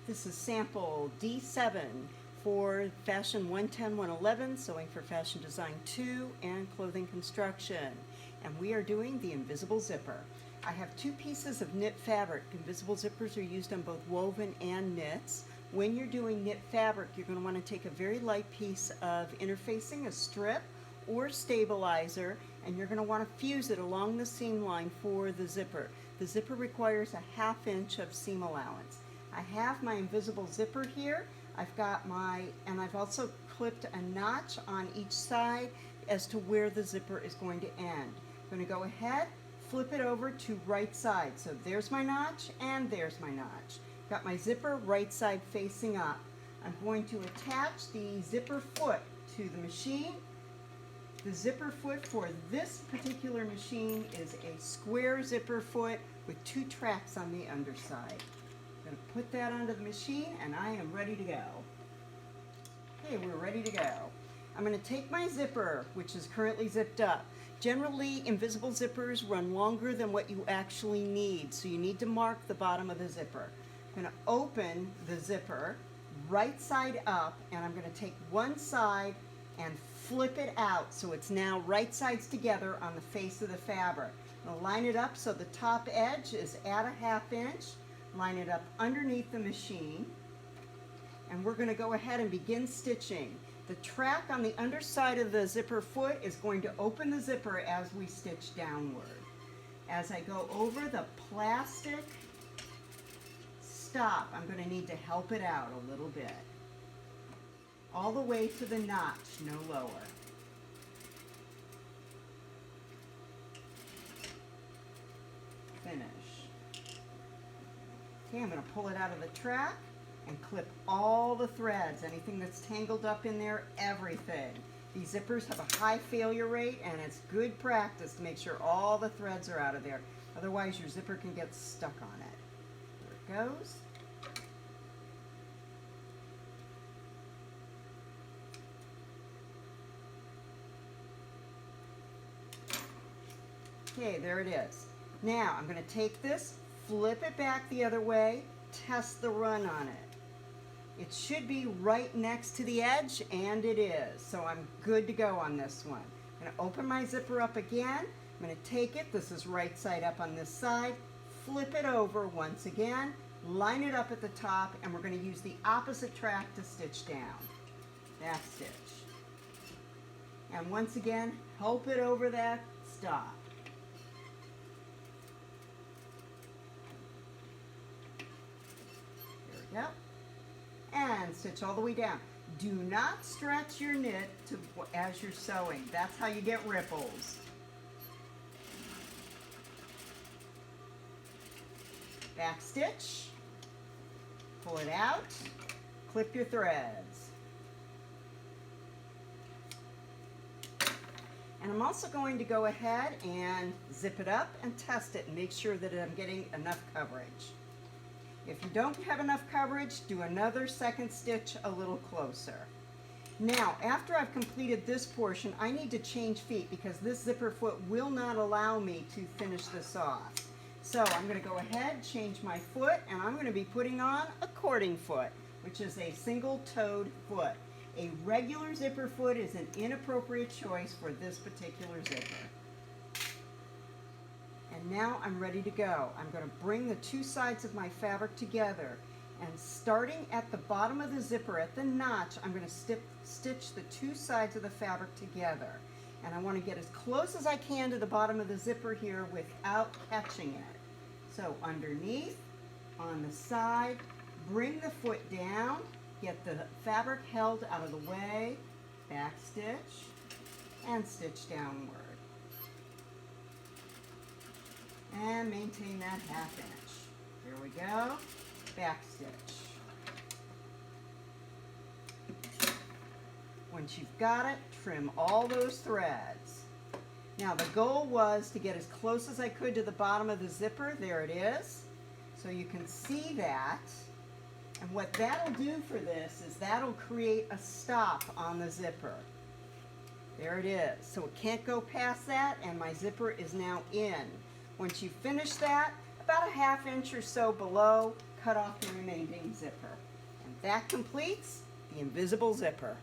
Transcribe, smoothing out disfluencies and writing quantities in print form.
This is sample D7 for Fashion 110-111, Sewing for Fashion Design 2, and Clothing Construction. And we are doing the invisible zipper. I have two pieces of knit fabric. Invisible zippers are used on both woven and knits. When you're doing knit fabric, you're going to want to take a very light piece of interfacing, a strip or stabilizer, and you're going to want to fuse it along the seam line for the zipper. The zipper requires a 1/2 inch of seam allowance. I have my invisible zipper here. And I've also clipped a notch on each side as to where the zipper is going to end. I'm going to go ahead, flip it over to right side. So there's my notch and there's my notch. Got my zipper right side facing up. I'm going to attach the zipper foot to the machine. The zipper foot for this particular machine is a square zipper foot with 2 tracks on the underside. I'm going to put that onto the machine and I am ready to go. Okay, we're ready to go. I'm going to take my zipper, which is currently zipped up. Generally, invisible zippers run longer than what you actually need, so you need to mark the bottom of the zipper. I'm going to open the zipper right side up, and I'm going to take one side and flip it out so it's now right sides together on the face of the fabric. I'm going to line it up so the top edge is at a 1/2 inch. Line it up underneath the machine, and we're going to go ahead and begin stitching. The track on the underside of the zipper foot is going to open the zipper as we stitch downward. As I go over the plastic stop, I'm going to need to help it out a little bit. All the way to the notch, no lower. Finish. Okay, I'm going to pull it out of the track and clip all the threads, anything that's tangled up in there, everything. These zippers have a high failure rate, and it's good practice to make sure all the threads are out of there. Otherwise, your zipper can get stuck on it. There it goes. Okay, there it is. Now, I'm going to take this, flip it back the other way, test the run on it. It should be right next to the edge, and it is. So I'm good to go on this one. I'm going to open my zipper up again. I'm going to take it, this is right side up on this side, flip it over once again, line it up at the top, and we're going to use the opposite track to stitch down. That stitch. And once again, help it over that stop. There we go. And stitch all the way down. Do not stretch your knit as you're sewing. That's how you get ripples. Back stitch, pull it out, clip your threads. And I'm also going to go ahead and zip it up and test it and make sure that I'm getting enough coverage. If you don't have enough coverage, do another second stitch a little closer. Now, after I've completed this portion, I need to change feet because this zipper foot will not allow me to finish this off. So I'm going to go ahead, change my foot, and I'm going to be putting on a cording foot, which is a single-toed foot. A regular zipper foot is an inappropriate choice for this particular zipper. And now I'm ready to go. I'm going to bring the 2 sides of my fabric together, and starting at the bottom of the zipper at the notch, I'm going to stitch the 2 sides of the fabric together. And I want to get as close as I can to the bottom of the zipper here without catching it. So underneath, on the side, bring the foot down, get the fabric held out of the way, back stitch, and stitch downward. And maintain that 1/2 inch. Here we go, back stitch. Once you've got it, trim all those threads. Now the goal was to get as close as I could to the bottom of the zipper. There it is. So you can see that. And what that'll do for this is that'll create a stop on the zipper. There it is. So it can't go past that, and my zipper is now in. Once you finish that, about a 1/2 inch or so below, cut off the remaining zipper. zipper. And that completes the invisible zipper.